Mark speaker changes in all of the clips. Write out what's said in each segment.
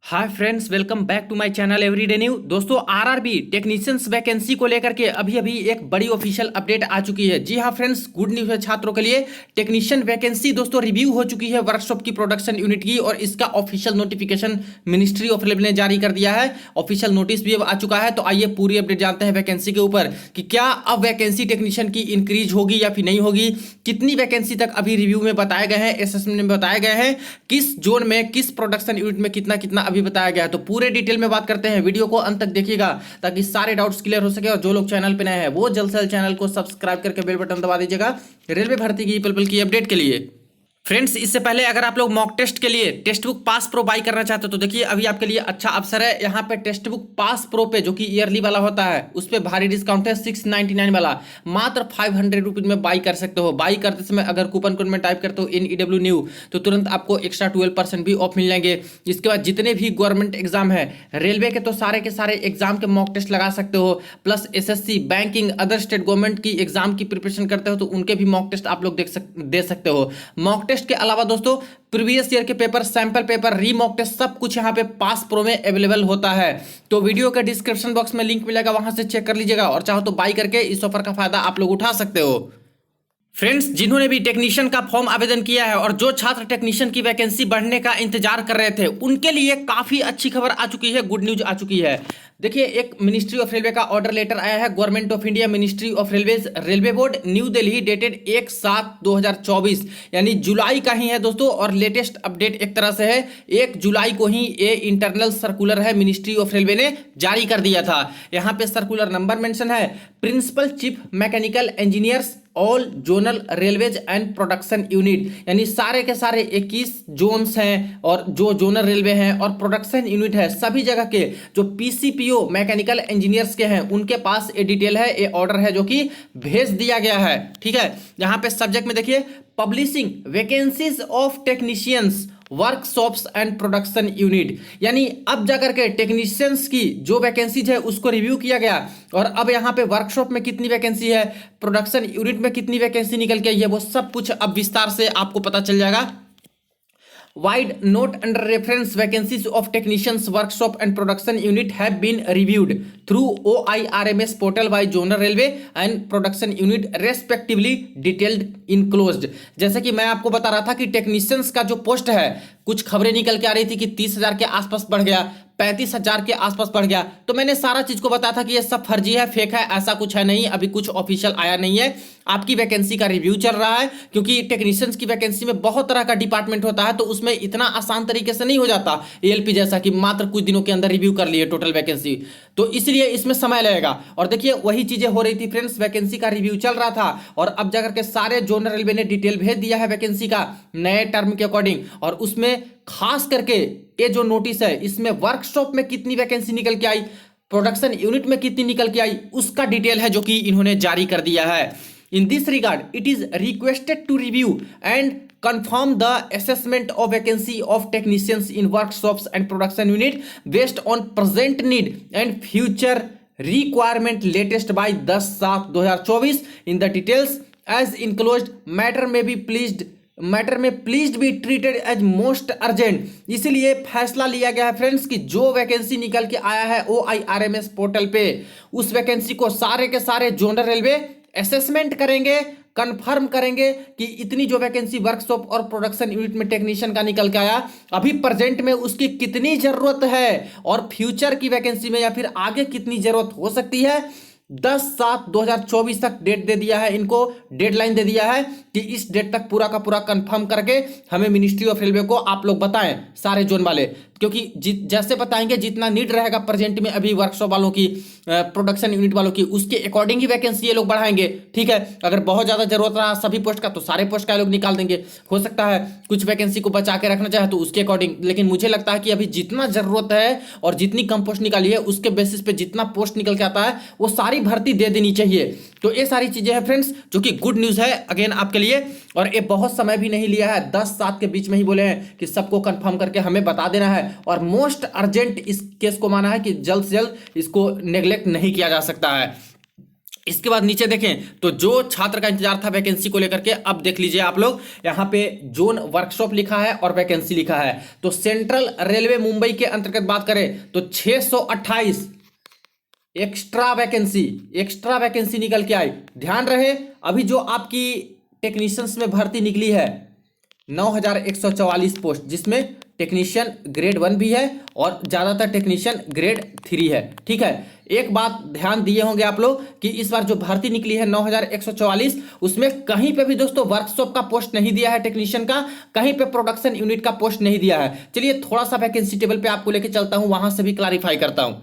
Speaker 1: Hi friends, welcome back to my channel everyday new. दोस्तों, RRB technicians vacancy को लेकर के अभी अभी एक बड़ी ऑफिशियल अपडेट आ चुकी है। जी हां फ्रेंड्स, गुड न्यूज़ है छात्रों के लिए। टेक्नीशियन वैकेंसी दोस्तों रिव्यू हो चुकी है वर्कशॉप की प्रोडक्शन यूनिट की, और इसका official notification ministry of railway ने जारी कर दिया है। ऑफिशियल नोटिस भी अब आ चुका है। तो आइए पूरी अपडेट जानते हैं वैकेंसी के ऊपर कि क्या अब वैकेंसी टेक्नीशियन की इंक्रीज होगी या फिर नहीं होगी, कितनी वैकेंसी तक अभी रिव्यू में बताए गए हैं, असेसमेंट में बताए गए हैं, किस जोन में किस प्रोडक्शन यूनिट में कितना कितना अभी बताया गया है। तो पूरे डिटेल में बात करते हैं। वीडियो को अंत तक देखिएगा ताकि सारे डाउट्स क्लियर हो सके। और जो लोग चैनल पे नए हैं वो जल्द से जल्द चैनल को सब्सक्राइब करके बेल बटन दबा दीजिएगा रेलवे भर्ती की पल पल की अपडेट के लिए। फ्रेंड्स, इससे पहले अगर आप लोग मॉक टेस्ट के लिए text book pass pro by करना चाहते हो तो देखिए अभी आपके लिए अच्छा अवसर है। यहाँ पे टेक्स्ट बुक पास प्रो पे जो कि ईयरली वाला होता है उस पर भारी डिस्काउंट है। 699 वाला मात्र 500 रुपीज में बाई कर सकते हो। बाई करते समय अगर कूपन कोड में टाइप करते हो NEW न्यू तो तुरंत आपको एक्स्ट्रा 12% भी ऑफ मिल जाएंगे। इसके बाद जितने भी गवर्नमेंट एग्जाम है रेलवे के, तो सारे के सारे एग्जाम के मॉक टेस्ट लगा सकते हो। Plus SSC, banking, other state government की एग्जाम की प्रिपरेशन करते हो तो उनके भी मॉक टेस्ट आप लोग दे सकते हो। मॉक टेस्ट के अलावा दोस्तों प्रीवियस ईयर के पेपर, सैंपल पेपर, रीमॉक टेस्ट सब कुछ यहाँ पे पास प्रो में अवेलेबल होता है। तो वीडियो के डिस्क्रिप्शन बॉक्स में लिंक मिलेगा, वहां से चेक कर लीजिएगा और चाहो तो बाई करके इस ऑफर का फायदा आप लोग उठा सकते हो। फ्रेंड्स, जिन्होंने भी टेक्नीशियन का फॉर्म आवेदन किया है और जो छात्र टेक्नीशियन की वैकेंसी बढ़ने का इंतजार कर रहे थे उनके लिए काफी अच्छी खबर आ चुकी है, गुड न्यूज आ चुकी है। देखिए, एक मिनिस्ट्री ऑफ रेलवे का ऑर्डर लेटर आया है। Government of India, ministry of railways, railway board, new Delhi, dated 1/7/2024, यानी जुलाई का ही है दोस्तों। और लेटेस्ट अपडेट एक तरह से है, 1 जुलाई को ही ये इंटरनल सर्कुलर है मिनिस्ट्री ऑफ रेलवे ने जारी कर दिया था। यहाँ पे सर्कुलर नंबर मेंशन है, principal chief mechanical engineers all zonal railways and production unit, यानी सारे के सारे 21 जोन्स हैं और जो जोनल रेलवे हैं और प्रोडक्शन यूनिट है, सभी जगह के जो PCPO मैकेनिकल इंजीनियर्स के हैं उनके पास ये डिटेल है, ये ऑर्डर है जो कि भेज दिया गया है। ठीक है, यहाँ पे सब्जेक्ट में देखिए, publishing vacancies of technicians workshops and production unit, यानी अब जाकर के टेक्नीशियंस की जो वैकेंसीज है उसको रिव्यू किया गया। और अब यहाँ पे वर्कशॉप में कितनी वैकेंसी है, प्रोडक्शन यूनिट में कितनी वैकेंसी निकल के आई है, वो सब कुछ अब विस्तार से आपको पता चल जाएगा। Wide note under reference vacancies of technicians workshop and production unit have been reviewed through OIRMS portal by zonal railway and production unit respectively detailed enclosed। जैसे कि मैं आपको बता रहा था कि टेक्नीशियंस का जो पोस्ट है, कुछ खबरें निकल के आ रही थी कि 30,000 के आसपास बढ़ गया, 35,000 के आसपास बढ़ गया। तो मैंने सारा चीज को बताया था कि ये सब फर्जी है, फेक है, ऐसा कुछ है नहीं, अभी कुछ ऑफिशियल आया नहीं है। आपकी वैकेंसी का रिव्यू चल रहा है, क्योंकि टेक्नीशियंस की वैकेंसी में बहुत तरह का डिपार्टमेंट होता है, तो उसमें इतना आसान तरीके से नहीं हो जाता ALP जैसा कि मात्र कुछ दिनों के अंदर रिव्यू कर लिए टोटल वैकेंसी, तो इसलिए इसमें समय लगेगा। और देखिए वही चीजें हो रही थी फ्रेंड्स, वैकेंसी का रिव्यू चल रहा था और अब जाकर के सारे जोनल रेलवे ने डिटेल भेज दिया है वैकेंसी का नए टर्म के अकॉर्डिंग। और उसमें खास करके ये जो नोटिस है इसमें वर्कशॉप में कितनी वैकेंसी निकल के आई, प्रोडक्शन यूनिट में कितनी निकल के आई, उसका डिटेल है जो कि इन्होंने जारी कर दिया है। In this regard it is requested to review and confirm the assessment of vacancy of technicians in workshops and production unit based on present need and future requirement latest by 10/7/2024 in the details as enclosed matter में please be treated as most urgent. इसीलिए फैसला लिया गया है friends कि जो vacancy निकल के आया है OIRMS पोर्टल पे, उस वैकेंसी को सारे के सारे जोनल रेलवे असेसमेंट करेंगे, कंफर्म करेंगे कि इतनी जो वैकेंसी वर्कशॉप और प्रोडक्शन यूनिट में टेक्नीशियन का निकल के आया, अभी प्रेजेंट में उसकी कितनी जरूरत है और फ्यूचर की वैकेंसी में या फिर आगे कितनी जरूरत हो सकती है। 10/7/2024 तक डेट दे दिया है, इनको डेडलाइन दे दिया है कि इस डेट तक पूरा का पूरा कंफर्म करके हमें मिनिस्ट्री ऑफ रेलवे को आप लोग बताएं, सारे जोन वाले, क्योंकि जैसे बताएंगे जितना नीड रहेगा प्रेजेंट में अभी वर्कशॉप वालों की, प्रोडक्शन यूनिट वालों की, उसके अकॉर्डिंग ही वैकेंसी ये लोग बढ़ाएंगे। ठीक है, अगर बहुत ज्यादा जरूरत रहा सभी पोस्ट का तो सारे पोस्ट का लोग निकाल देंगे। हो सकता है कुछ वैकेंसी को बचा के रखना चाहे तो उसके अकॉर्डिंग, लेकिन मुझे लगता है कि अभी जितना जरूरत है और जितनी कम पोस्ट निकाली है उसके बेसिस पे जितना पोस्ट निकल के आता है वो सारी भर्ती दे देनी चाहिए। तो ये सारी चीजें हैं फ्रेंड्स जो कि गुड न्यूज है अगेन आपके लिए। और ये बहुत समय भी नहीं लिया है, 10/7 के बीच में ही बोले हैं कि सबको कंफर्म करके हमें बता देना है। और मोस्ट अर्जेंट इस केस को माना है कि जल्द से जल्द इसको नेग्लेक्ट नहीं किया जा सकता है। इसके बाद नीचे देखें तो जो छात्र का इंतजार था वैकेंसी को लेकर के, अब देख लीजिए आप लोग, यहां पे जोन वर्कशॉप लिखा है और वैकेंसी लिखा है। तो सेंट्रल रेलवे मुंबई के अंतर्गत बात करें तो 628 एक्स्ट्रा वैकेंसी निकल के आई। ध्यान रहे, अभी जो आपकी टेक्नीशियंस में भर्ती निकली है 9144 पोस्ट, जिसमें टेक्नीशियन ग्रेड 1 भी है और ज्यादातर टेक्नीशियन ग्रेड 3 है। ठीक है, एक बात ध्यान दिए होंगे आप लोग कि इस बार जो भर्ती निकली है 9144, उसमें कहीं पे भी दोस्तों वर्कशॉप का पोस्ट नहीं दिया है टेक्नीशियन का, कहीं पे प्रोडक्शन यूनिट का पोस्ट नहीं दिया है। चलिए थोड़ा सा वैकेंसी टेबल पे आपको लेके चलता हूं, वहां से भी क्लैरिफाई करता हूं।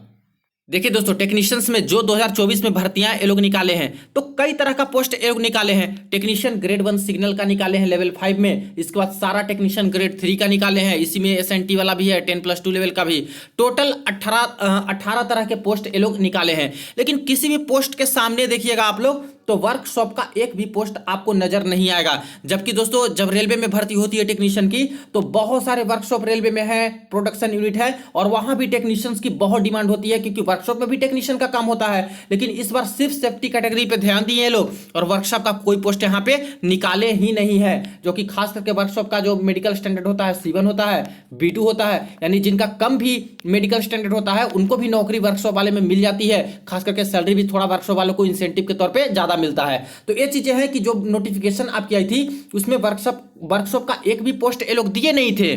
Speaker 1: देखिए दोस्तों, टेक्नीशियंस में जो 2024 में भर्तियां ये लोग निकाले हैं, तो कई तरह का पोस्ट ये लोग निकाले हैं। टेक्नीशियन ग्रेड 1 सिग्नल का निकाले हैं लेवल 5 में, इसके बाद सारा टेक्नीशियन ग्रेड 3 का निकाले हैं, इसी में एसएनटी वाला भी है, 10+2 लेवल का भी। टोटल 18 तरह के पोस्ट ये लोग निकाले हैं। लेकिन किसी भी पोस्ट के सामने देखिएगा आप लोग तो वर्कशॉप का एक भी पोस्ट आपको नजर नहीं आएगा। जबकि दोस्तों जब रेलवे में भर्ती होती है टेक्नीशियन की, तो बहुत सारे वर्कशॉप रेलवे में है, प्रोडक्शन यूनिट है, और वहां भी टेक्नीशियंस की बहुत डिमांड होती है, क्योंकि वर्कशॉप में भी टेक्नीशियन का काम होता है। लेकिन इस बार सिर्फ सेफ्टी कैटेगरी पे ध्यान दिए लोग, और वर्कशॉप का कोई पोस्ट यहाँ पे निकाले ही नहीं है। जो कि खास करके वर्कशॉप का जो मेडिकल स्टैंडर्ड होता है C1 होता है, B2 होता है, यानी जिनका कम भी मेडिकल स्टैंडर्ड होता है उनको भी नौकरी वर्कशॉप वाले में मिल जाती है। खास करके सैलरी भी थोड़ा वर्कशॉप वालों को इंसेंटिव के तौर पर ज्यादा मिलता है। तो ये चीजें हैं कि जो नोटिफिकेशन आपकी आई थी उसमें वर्कशॉप का एक भी पोस्ट ये लोग दिए नहीं थे।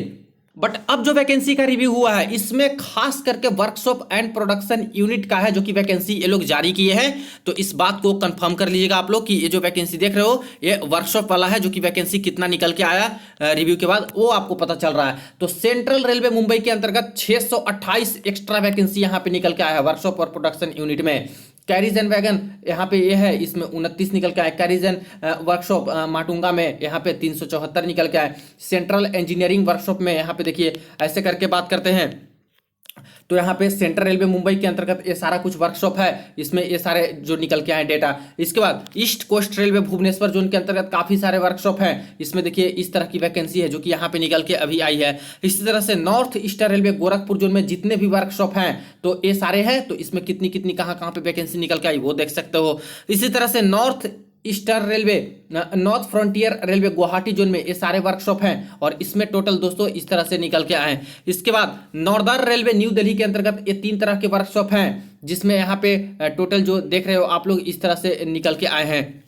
Speaker 1: बट अब जो वैकेंसी का रिव्यू हुआ है, इसमें खास करके वर्कशॉप एंड प्रोडक्शन यूनिट का है, जो कि वैकेंसी ये लोग जारी किए हैं। तो इस बात को कंफर्म कर लीजिएगा आप लोग कि ये जो वैकेंसी देख रहे हो ये वर्कशॉप वाला है, जो कि वैकेंसी कितना निकल के आया रिव्यू के बाद वो आपको पता चल रहा है। तो सेंट्रल रेलवे मुंबई के अंतर्गत 628 एक्स्ट्रा वैकेंसी यहाँ पे निकल के आया है वर्कशॉप और प्रोडक्शन यूनिट में। कैरीज एंड वैगन यहाँ पे ये है, इसमें 29 निकल के आए। कैरीज एंड वर्कशॉप माटुंगा में यहाँ पे 374 निकल के आए। सेंट्रल इंजीनियरिंग वर्कशॉप में यहाँ पे देखिए ऐसे करके बात करते हैं, तो यहाँ पे सेंट्रल रेलवे मुंबई के अंतर्गत ये सारा कुछ वर्कशॉप है, इसमें ये सारे जो निकल के आए डेटा। इसके बाद east coast railway Bhubaneswar zone के अंतर्गत काफी सारे वर्कशॉप हैं, इसमें देखिए इस तरह की वैकेंसी है जो कि यहाँ पे निकल के अभी आई है। इसी तरह से north eastern railway Gorakhpur zone में जितने भी वर्कशॉप हैं तो ये सारे हैं, तो इसमें कितनी कितनी कहाँ पे वैकेंसी निकल के आई वो देख सकते हो। इसी तरह से north frontier railway Guwahati zone में ये सारे वर्कशॉप हैं, और इसमें टोटल दोस्तों इस तरह से निकल के आए हैं। इसके बाद नॉर्दर्न रेलवे न्यू दिल्ली के अंतर्गत ये 3 तरह के वर्कशॉप हैं, जिसमें यहाँ पे टोटल जो देख रहे हो आप लोग इस तरह से निकल के आए हैं।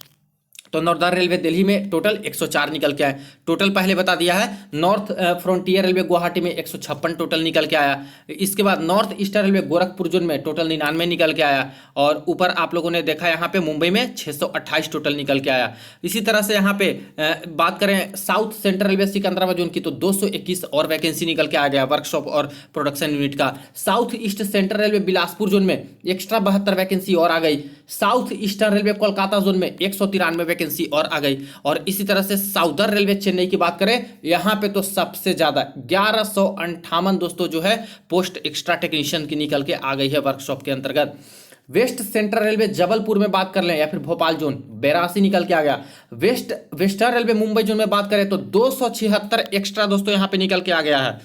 Speaker 1: तो नॉर्दर्न रेलवे दिल्ली में टोटल 104 निकल के आए। टोटल पहले बता दिया है, नॉर्थ फ्रंटियर रेलवे गुवाहाटी में 156 टोटल निकल के आया। इसके बाद north eastern railway Gorakhpur zone में टोटल 99 निकल के आया, और ऊपर आप लोगों ने देखा यहाँ पे मुंबई में 628 टोटल निकल के आया। इसी तरह से यहाँ पे बात करें south central railway Secunderabad zone की, तो 221 और वैकेंसी निकल के आ गया वर्कशॉप और प्रोडक्शन यूनिट का। South east central railway Bilaspur zone में एक्स्ट्रा 72 वैकेंसी और आ गई। South eastern railway Kolkata zone में 193 वैकेंसी और आ गई। और इसी तरह से साउदर्न रेलवे चेन्नई की बात करें, यहां पे तो सबसे ज्यादा 1158 दोस्तों जो है पोस्ट एक्स्ट्रा टेक्नीशियन की निकल के आ गई है वर्कशॉप के अंतर्गत। वेस्ट सेंट्रल रेलवे जबलपुर में बात कर लें या फिर भोपाल जोन, 82 निकल के आ गया। वेस्टर्न रेलवे मुंबई जोन में बात करें तो 276 एक्स्ट्रा दोस्तों यहां पे निकल के आ गया है।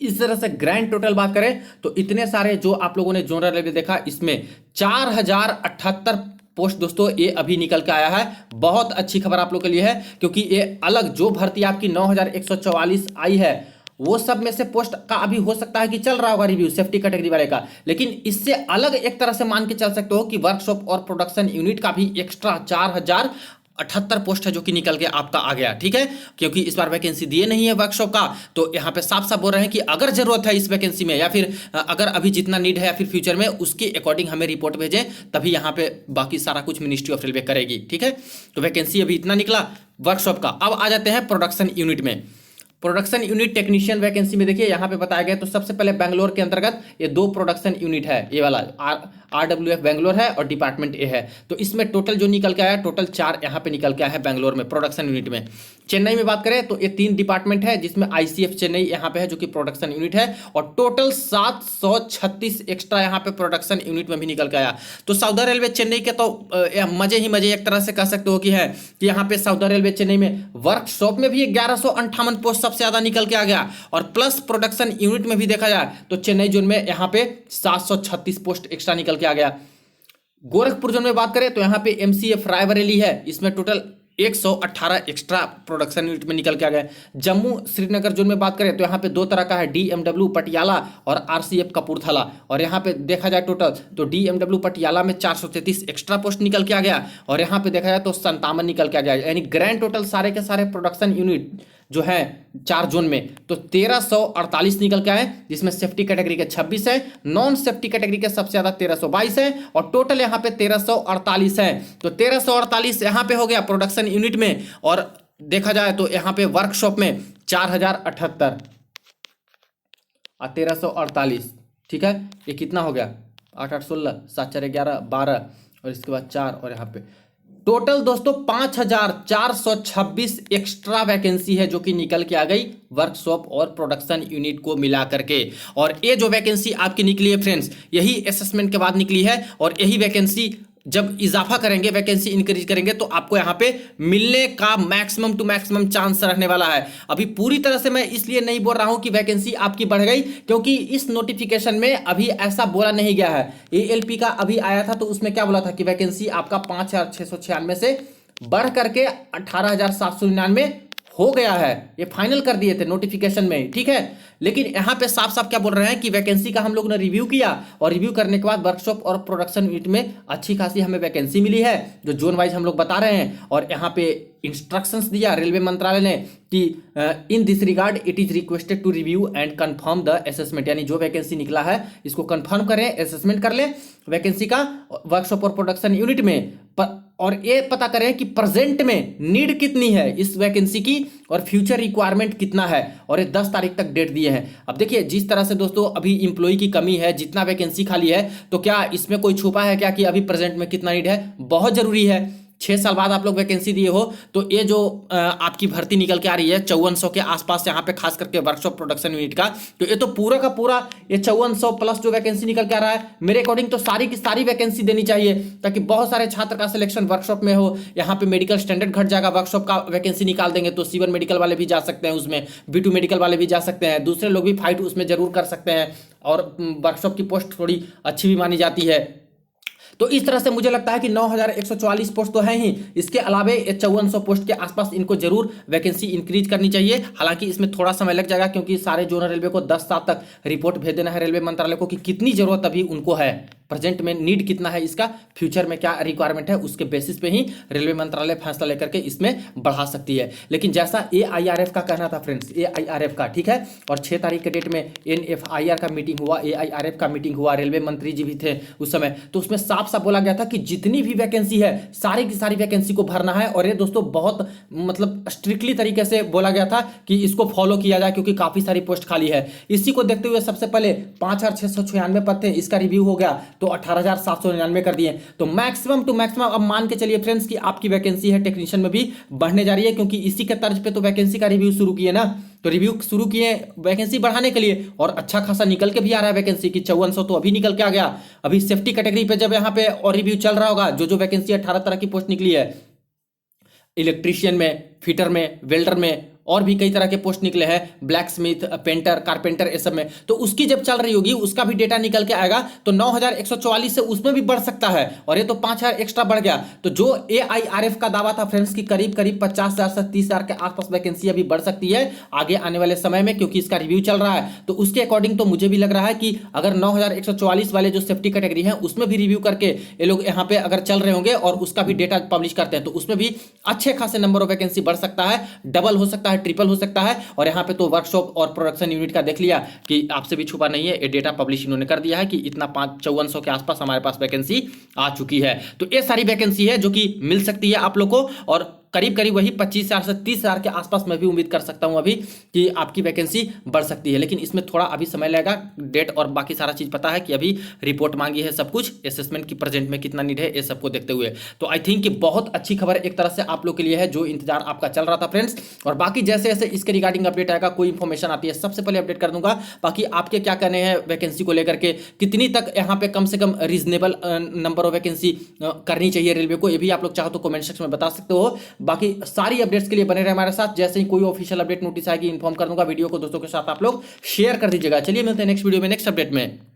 Speaker 1: इस तरह से ग्रैंड टोटल बात करें तो इतने सारे जो आप लोगों ने जोनल रेलवे देखा, इसमें 4078 पोस्ट दोस्तों ये अभी निकल के आया है। बहुत अच्छी खबर आप लोग के लिए है, क्योंकि ये अलग जो भर्ती आपकी 9144 आई है, वो सब में से पोस्ट का अभी हो सकता है कि चल रहा होगा रिव्यू सेफ्टी कैटेगरी वाले का, लेकिन इससे अलग एक तरह से मान के चल सकते हो कि वर्कशॉप और प्रोडक्शन यूनिट का भी एक्स्ट्रा 4078 पोस्ट है जो कि निकल के आपका आ गया। ठीक है, क्योंकि इस बार वैकेंसी दिए नहीं है वर्कशॉप का, तो यहाँ पे साफ साफ बोल रहे हैं कि अगर जरूरत है इस वैकेंसी में, या फिर अगर अभी जितना नीड है या फिर फ्यूचर में उसके अकॉर्डिंग हमें रिपोर्ट भेजें, तभी यहाँ पे बाकी सारा कुछ मिनिस्ट्री ऑफ रेलवे करेगी। ठीक है, तो वैकेंसी अभी इतना निकला वर्कशॉप का। अब आ जाते हैं प्रोडक्शन यूनिट में। प्रोडक्शन यूनिट टेक्नीशियन वैकेंसी में देखिए यहाँ पे बताया गया, तो सबसे पहले बेंगलोर के अंतर्गत ये 2 प्रोडक्शन यूनिट है, ये वाला RWF बेंगलोर है और डिपार्टमेंट ए है। तो इसमें टोटल जो निकल के आया, टोटल 4 यहाँ पे निकल के आया है बेंगलोर में प्रोडक्शन यूनिट में। चेन्नई में बात करें तो ये 3 डिपार्टमेंट है, जिसमें ICF चेन्नई यहाँ पे है जो कि प्रोडक्शन यूनिट है, और टोटल 736 एक्स्ट्रा यहाँ पे प्रोडक्शन यूनिट में भी निकल के आया। तो साउदर्न रेलवे चेन्नई के तो मजे ही मजे एक तरह से कह सकते हो कि है कि यहाँ पे साउदर्न रेलवे चेन्नई में वर्कशॉप में भी 1158 पोस्ट सबसे ज्यादा निकल के आ गया, और प्लस प्रोडक्शन यूनिट में भी देखा जाए तो चेन्नई जोन में यहाँ पे 736 पोस्ट एक्स्ट्रा निकल के आ गया। गोरखपुर जोन में बात करें तो यहाँ पे एमसीएफ रायबरेली है, इसमें टोटल 118 एक्स्ट्रा प्रोडक्शन यूनिट में निकल के आ गए। जम्मू श्रीनगर जोन में बात करें तो यहाँ पे दो तरह का है, डीएमडब्ल्यू पटियाला और आरसीएफ कपूरथला। और यहाँ पे देखा जाए टोटल तो डीएमडब्ल्यू पटियाला में 433 एक्स्ट्रा पोस्ट निकल के आ गया, और यहाँ पे देखा जाए तो 57 निकल के आ गया। यानी ग्रैंड टोटल सारे के सारे प्रोडक्शन यूनिट जो है 4 जोन में तो 1348 निकल के आए, जिसमें सेफ्टी कैटेगरी के 26 है, नॉन सेफ्टी कैटेगरी के सबसे ज्यादा 1322 है, और टोटल यहाँ पे 1348 है। तो 1348 यहाँ पे हो गया प्रोडक्शन यूनिट में। और देखा जाए तो यहाँ पे वर्कशॉप में 4078 और 1348, ठीक है, ये कितना हो गया 8 8 16 7 4 11 12 और इसके बाद 4, और यहाँ पे टोटल दोस्तों 5426 एक्स्ट्रा वैकेंसी है जो कि निकल के आ गई वर्कशॉप और प्रोडक्शन यूनिट को मिला करके। और ये जो वैकेंसी आपकी निकली है फ्रेंड्स, यही असेसमेंट के बाद निकली है, और यही वैकेंसी जब इजाफा करेंगे, वैकेंसी इंक्रीज करेंगे तो आपको यहाँ पे मिलने का मैक्सिमम टू मैक्सिमम चांस रहने वाला है। अभी पूरी तरह से मैं इसलिए नहीं बोल रहा हूं कि वैकेंसी आपकी बढ़ गई, क्योंकि इस नोटिफिकेशन में अभी ऐसा बोला नहीं गया है। एएलपी का अभी आया था तो उसमें क्या बोला था कि वैकेंसी आपका 5696 से बढ़ करके 18799 हो गया है, ये फाइनल कर दिए थे नोटिफिकेशन में, ठीक है। लेकिन यहाँ पे साफ साफ क्या बोल रहे हैं कि वैकेंसी का हम लोग ने रिव्यू किया, और रिव्यू करने के बाद वर्कशॉप और प्रोडक्शन यूनिट में अच्छी खासी हमें वैकेंसी मिली है, जो जोन वाइज हम लोग बता रहे हैं। और यहाँ पे इंस्ट्रक्शंस दिया रेलवे मंत्रालय ने कि in this regard it is requested to review and confirm the assessment, यानी जो वैकेंसी निकला है इसको कंफर्म करें, असेसमेंट कर लें वैकेंसी का वर्कशॉप और प्रोडक्शन यूनिट में, और ये पता करें कि प्रेजेंट में नीड कितनी है इस वैकेंसी की और फ्यूचर रिक्वायरमेंट कितना है, और ये 10 तारीख तक डेट दिए हैं। अब देखिए जिस तरह से दोस्तों अभी इंप्लॉई की कमी है, जितना वैकेंसी खाली है, तो क्या इसमें कोई छुपा है क्या कि अभी प्रेजेंट में कितना नीड है? बहुत जरूरी है। 6 साल बाद आप लोग वैकेंसी दिए हो तो ये जो आपकी भर्ती निकल के आ रही है 5400 के आसपास, यहाँ पे खास करके वर्कशॉप प्रोडक्शन यूनिट का, तो ये तो पूरा का पूरा ये 5400 प्लस जो वैकेंसी निकल के आ रहा है, मेरे अकॉर्डिंग तो सारी की सारी वैकेंसी देनी चाहिए, ताकि बहुत सारे छात्र का सिलेक्शन वर्कशॉप में हो। यहाँ पे मेडिकल स्टैंडर्ड घट जाएगा, वर्कशॉप का वैकेंसी निकाल देंगे तो C1 मेडिकल वाले भी जा सकते हैं उसमें, B2 मेडिकल वाले भी जा सकते हैं, दूसरे लोग भी फाइट उसमें जरूर कर सकते हैं, और वर्कशॉप की पोस्ट थोड़ी अच्छी भी मानी जाती है। तो इस तरह से मुझे लगता है कि 9144 पोस्ट तो है ही, इसके अलावे 5400 पोस्ट के आसपास इनको जरूर वैकेंसी इंक्रीज करनी चाहिए। हालांकि इसमें थोड़ा समय लग जाएगा, क्योंकि सारे जोनल रेलवे को 10 साल तक रिपोर्ट भेज देना है रेलवे मंत्रालय को कि कितनी जरूरत अभी उनको है, प्रेजेंट में नीड कितना है इसका, फ्यूचर में क्या रिक्वायरमेंट है, उसके बेसिस पे ही रेलवे मंत्रालय फैसला लेकर के इसमें बढ़ा सकती है। लेकिन जैसा AIRF का कहना था फ्रेंड्स, AIRF का, ठीक है, और 6 तारीख के डेट में NFIR का मीटिंग हुआ, AIRF का मीटिंग हुआ, रेलवे मंत्री जी भी थे उस समय, तो उसमें साफ साफ बोला गया था कि जितनी भी वैकेंसी है सारी की सारी वैकेंसी को भरना है। और ये दोस्तों बहुत मतलब स्ट्रिक्टली तरीके से बोला गया था कि इसको फॉलो किया जाए, क्योंकि काफी सारी पोस्ट खाली है। इसी को देखते हुए सबसे पहले 5696 पद थे, इसका रिव्यू हो गया तो 18799 कर दिए। तो मैक्सिमम टू मैक्सिमम अब मान के चलिए फ्रेंड्स कि आपकी वैकेंसी है टेक्नीशियन में भी बढ़ने जा रही है, क्योंकि इसी के तर्ज पे तो वैकेंसी का रिव्यू शुरू किए ना, तो रिव्यू शुरू किए वैकेंसी बढ़ाने के लिए, और अच्छा खासा निकल के भी आ रहा है वैकेंसी की 5400 तो अभी निकल के आ गया। अभी सेफ्टी कैटेगरी पे जब यहाँ पे और रिव्यू चल रहा होगा, जो वैकेंसी 18 तरह की पोस्ट निकली है, इलेक्ट्रीशियन में, फिटर में, वेल्डर में, और भी कई तरह के पोस्ट निकले हैं, ब्लैक स्मिथ, पेंटर, कारपेंटर, ये सब में, तो उसकी जब चल रही होगी उसका भी डेटा निकल के आएगा, तो 9144 से उसमें भी बढ़ सकता है, और ये तो 5000 एक्स्ट्रा बढ़ गया। तो जो AIRF का दावा था फ्रेंड्स की करीब करीब 50,000 से 30,000 के आसपास वैकेंसी अभी बढ़ सकती है आगे आने वाले समय में, क्योंकि इसका रिव्यू चल रहा है। तो उसके अकॉर्डिंग तो मुझे भी लग रहा है कि अगर 9144 वाले जो सेफ्टी कैटेगरी है उसमें भी रिव्यू करके ये लोग यहाँ पे अगर चल रहे होंगे और उसका भी डेटा पब्लिश करते हैं, तो उसमें भी अच्छे खासे नंबर ऑफ वैकेंसी बढ़ सकता है, डबल हो सकता है, ट्रिपल हो सकता है। और यहाँ पे तो वर्कशॉप और प्रोडक्शन यूनिट का देख लिया कि आपसे भी छुपा नहीं है, ये डेटा पब्लिश इन्होंने कर दिया है कि इतना 5400 के आसपास हमारे पास वैकेंसी आ चुकी है। तो ये सारी वैकेंसी है जो कि मिल सकती है आप लोग को, और करीब करीब वही 25,000 से 30,000 के आसपास मैं भी उम्मीद कर सकता हूं अभी कि आपकी वैकेंसी बढ़ सकती है। लेकिन इसमें थोड़ा अभी समय लगेगा, डेट और बाकी सारा चीज पता है कि अभी रिपोर्ट मांगी है, सब कुछ असेसमेंट की प्रेजेंट में कितना नीड है ये सबको देखते हुए। तो आई थिंक कि बहुत अच्छी खबर एक तरह से आप लोग के लिए है, जो इंतजार आपका चल रहा था फ्रेंड्स। और बाकी जैसे जैसे इसके रिगार्डिंग अपडेट आएगा, कोई इंफॉर्मेशन आती है सबसे पहले अपडेट कर दूंगा। बाकी आपके क्या कहने हैं वैकेंसी को लेकर के, कितनी तक यहाँ पे कम से कम रीजनेबल नंबर ऑफ वैकेंसी करनी चाहिए रेलवे को, ये भी आप लोग चाहो तो कमेंट सेक्शन में बता सकते हो। बाकी सारी अपडेट्स के लिए बने रहे हमारे साथ, जैसे ही कोई ऑफिशियल अपडेट नोटिस आएगी इन्फॉर्म कर दूंगा। वीडियो को दोस्तों के साथ आप लोग शेयर कर दीजिएगा। चलिए मिलते हैं नेक्स्ट वीडियो में नेक्स्ट अपडेट में।